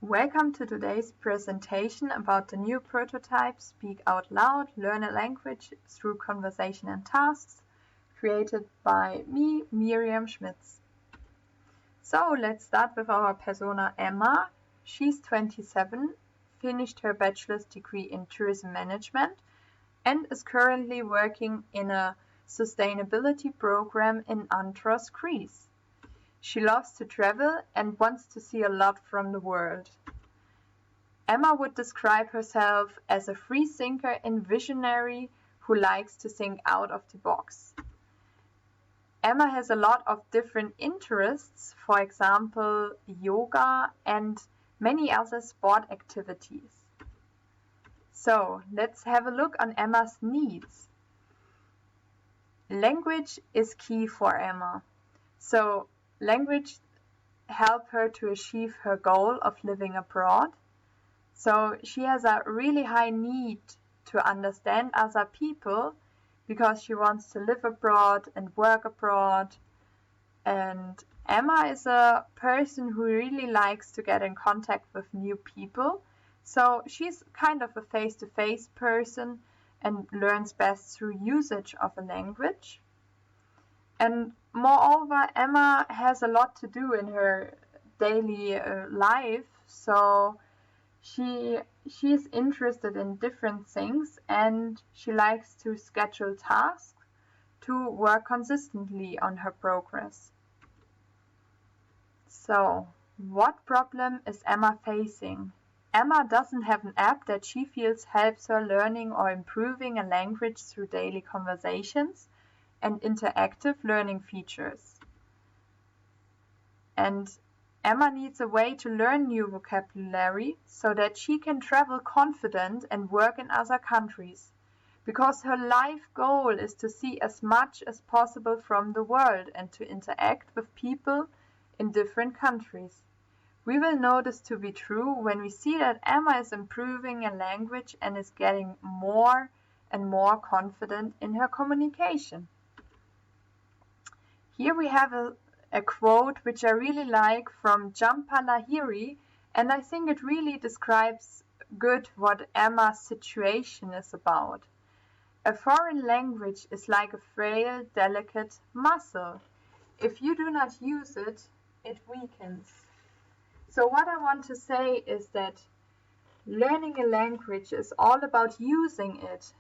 Welcome to today's presentation about the new prototype Speak Out Loud, Learn a Language Through Conversation and Tasks, created by me, Miriam Schmitz. So let's start with our persona Emma. She's 27, finished her bachelor's degree in tourism management, and is currently working in a sustainability program in Antros, Greece. She loves to travel and wants to see a lot from the world. Emma would describe herself as a free thinker and visionary who likes to think out of the box. Emma has a lot of different interests, for example, yoga and many other sport activities. So let's have a look on Emma's needs. Language is key for Emma. So language help her to achieve her goal of living abroad. So she has a really high need to understand other people because she wants to live abroad and work abroad. And Emma is a person who really likes to get in contact with new people. So she's kind of a face-to-face person and learns best through usage of a language. And moreover, Emma has a lot to do in her daily life, so she is interested in different things and she likes to schedule tasks to work consistently on her progress. So, what problem is Emma facing? Emma doesn't have an app that she feels helps her learning or improving a language through daily conversations and interactive learning features. And Emma needs a way to learn new vocabulary so that she can travel confident and work in other countries, because her life goal is to see as much as possible from the world and to interact with people in different countries. We will know this to be true when we see that Emma is improving a language and is getting more and more confident in her communication. Here we have a quote which I really like from Jhumpa Lahiri, and I think it really describes good what Emma's situation is about. A foreign language is like a frail, delicate muscle. If you do not use it, it weakens. So what I want to say is that learning a language is all about using it.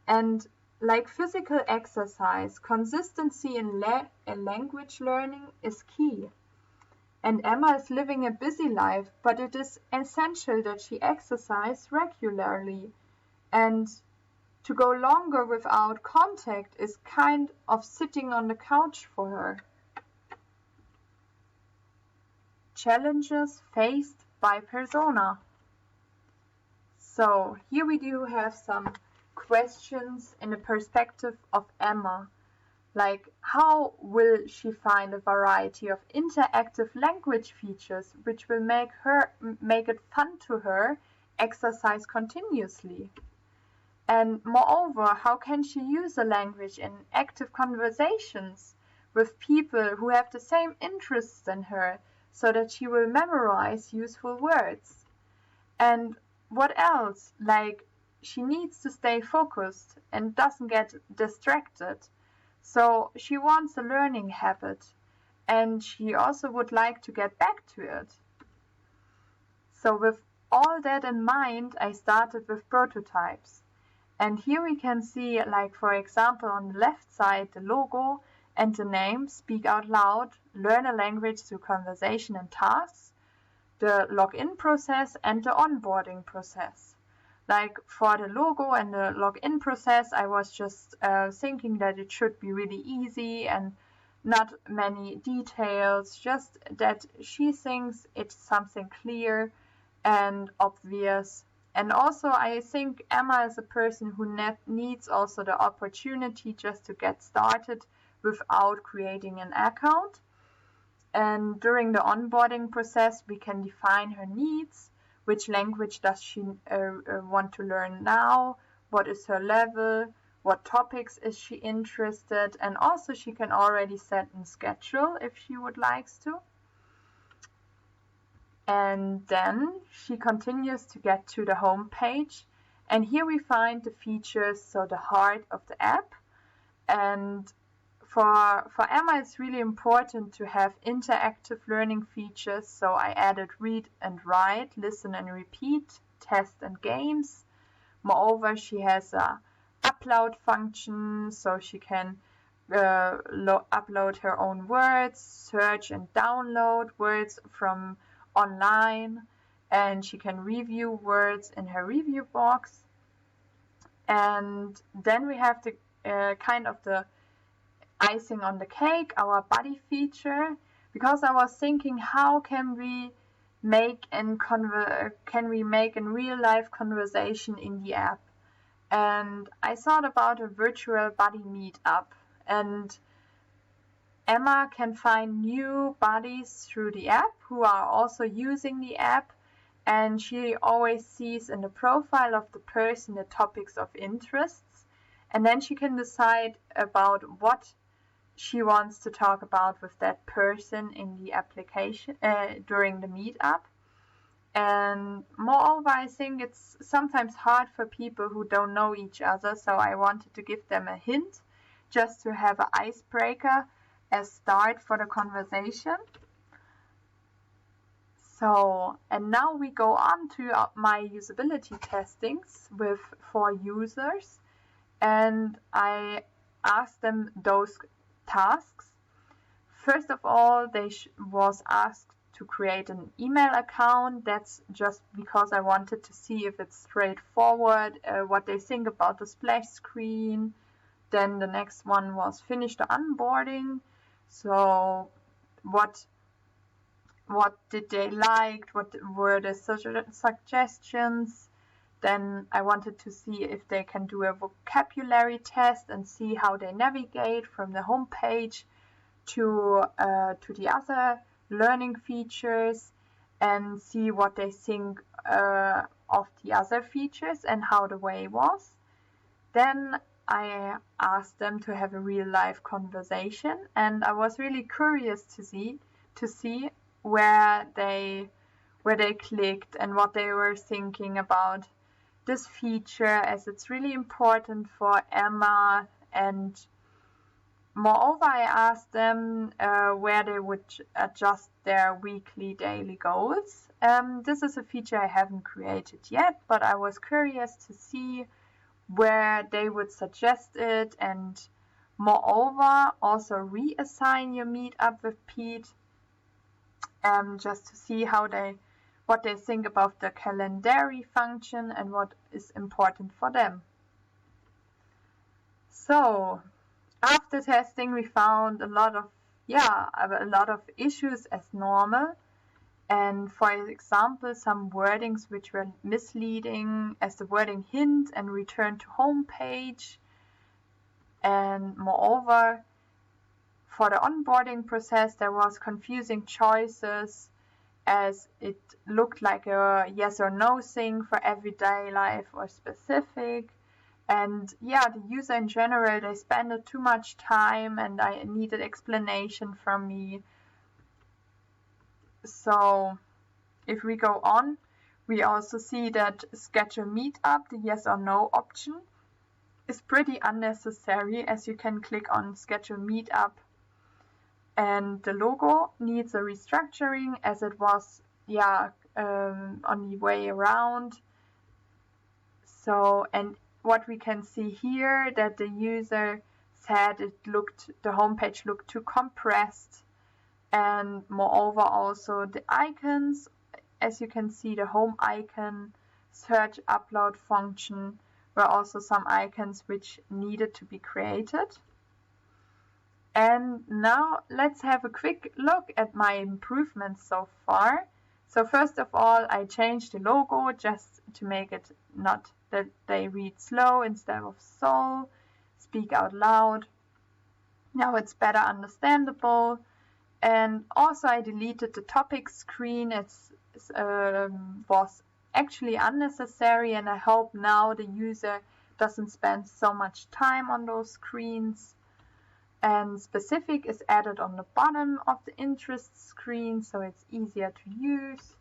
And like physical exercise, consistency in language learning is key. And Emma is living a busy life, but it is essential that she exercise regularly. And to go longer without contact is kind of sitting on the couch for her. Challenges faced by persona. So here we do have some questions in the perspective of Emma, like how will she find a variety of interactive language features which will make it fun to her exercise continuously? And moreover, how can she use a language in active conversations with people who have the same interests than her, so that she will memorize useful words? And what else? Like, she needs to stay focused and doesn't get distracted. So she wants a learning habit, and she also would like to get back to it. So with all that in mind, I started with prototypes. And here we can see, like for example, on the left side, the logo and the name, Speak Out Loud, Learn a Language Through Conversation and Tasks, the login process and the onboarding process. Like for the logo and the login process, I was just thinking that it should be really easy and not many details, just that she thinks it's something clear and obvious. And also I think Emma is a person who needs also the opportunity just to get started without creating an account. And during the onboarding process, we can define her needs. Which language does she want to learn now? What is her level? What topics is she interested? And also she can already set a schedule if she would like to. And then she continues to get to the home page, and here we find the features, so the heart of the app. And for Emma, it's really important to have interactive learning features, so I added read and write, listen and repeat, test and games. Moreover, she has a upload function, so she can upload her own words, search and download words from online, and she can review words in her review box. And then we have the kind of the icing on the cake, our buddy feature, because I was thinking, how can we make a real life conversation in the app? And I thought about a virtual buddy meetup, and Emma can find new buddies through the app who are also using the app, and she always sees in the profile of the person the topics of interests, and then she can decide about what she wants to talk about with that person in the application during the meetup. And moreover, I think it's sometimes hard for people who don't know each other, so I wanted to give them a hint just to have an icebreaker as start for the conversation. So, and now we go on to my usability testings with 4 users, and I asked them those tasks. First of all, they was asked to create an email account. That's just because I wanted to see if it's straightforward, what they think about the splash screen. Then the next one was finish the onboarding. So what did they like? What were the suggestions? Then I wanted to see if they can do a vocabulary test and see how they navigate from the home page to the other learning features, and see what they think of the other features and how the way was. Then I asked them to have a real life conversation, and I was really curious to see where they clicked and what they were thinking about this feature, as it's really important for Emma. And moreover, I asked them where they would adjust their weekly, daily goals. This is a feature I haven't created yet, but I was curious to see where they would suggest it, and moreover, also reassign your meetup with Pete, just to see what they think about the calendary function and what is important for them. So after testing, we found a lot of issues as normal. And for example, some wordings which were misleading, as the wording hint and return to home page. And moreover, for the onboarding process, there was confusing choices, as it looked like a yes or no thing for everyday life or specific. And yeah, the user in general, they spent too much time, and I needed explanation from me. So if we go on, we also see that schedule meetup, the yes or no option, is pretty unnecessary, as you can click on schedule meetup, and the logo needs a restructuring, as it was on the way around. So, and what we can see here, that the user said the homepage looked too compressed. And moreover, also the icons, as you can see, the home icon, search, upload function, were also some icons which needed to be created. And now let's have a quick look at my improvements so far. So first of all, I changed the logo just to make it not that they read slow instead of soul, speak out loud. Now it's better understandable. And also I deleted the topic screen. It was actually unnecessary, and I hope now the user doesn't spend so much time on those screens. And specific is added on the bottom of the interest screen, so it's easier to use.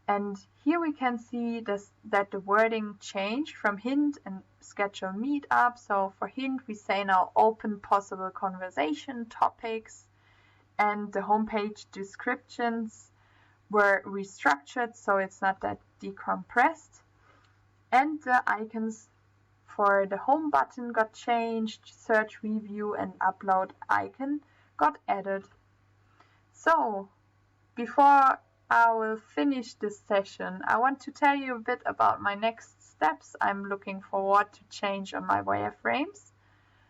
And here we can see that the wording changed from hint and schedule meetup. So for hint, we say now open possible conversation topics, and the homepage descriptions were restructured so it's not that decompressed. And the icons for the home button got changed, search, review, and upload icon got added. So before I will finish this session, I want to tell you a bit about my next steps I'm looking forward to change on my wireframes.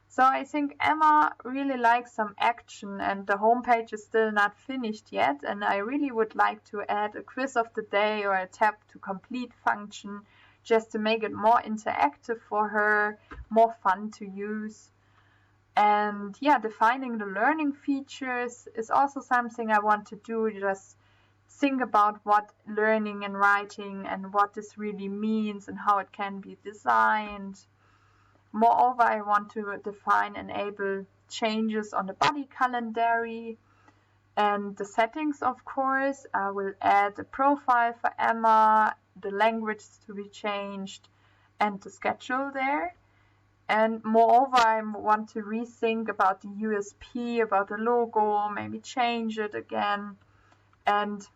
So I think Emma really likes some action, and the homepage is still not finished yet, and I really would like to add a quiz of the day or a tap to complete function just to make it more interactive for her, more fun to use. And yeah, defining the learning features is also something I want to do, just think about what learning and writing and what this really means and how it can be designed. Moreover, I want to define and enable changes on the body calendar and the settings, of course. I will add a profile for Emma, the language to be changed, and the schedule there. And moreover, I want to rethink about the USP, about the logo, maybe change it again. And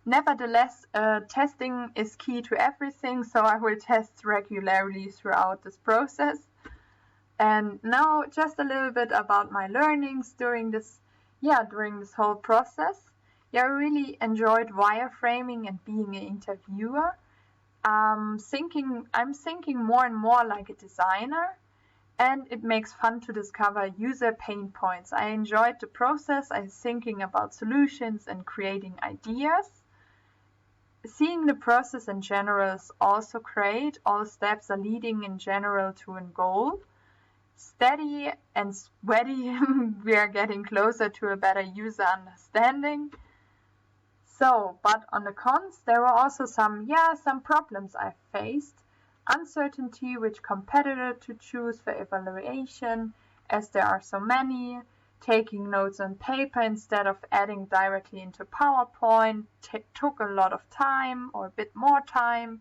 nevertheless, testing is key to everything, so I will test regularly throughout this process. And now just a little bit about my learnings during this whole process. Yeah, I really enjoyed wireframing and being an interviewer. I'm thinking more and more like a designer, and it makes fun to discover user pain points. I enjoyed the process. I'm thinking about solutions and creating ideas. Seeing the process in general is also great. All steps are leading in general to a goal. Steady and sweaty, we are getting closer to a better user understanding. So, but on the cons, there were also some problems I faced. Uncertainty which competitor to choose for evaluation, as there are so many. Taking notes on paper instead of adding directly into PowerPoint took a lot of time, or a bit more time.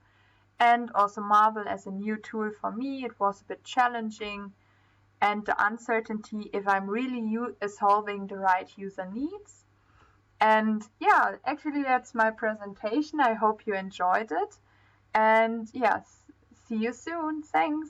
And also Marvel as a new tool for me, it was a bit challenging. And the uncertainty if I'm really solving the right user needs. And yeah, actually that's my presentation. I hope you enjoyed it. And yes, see you soon. Thanks.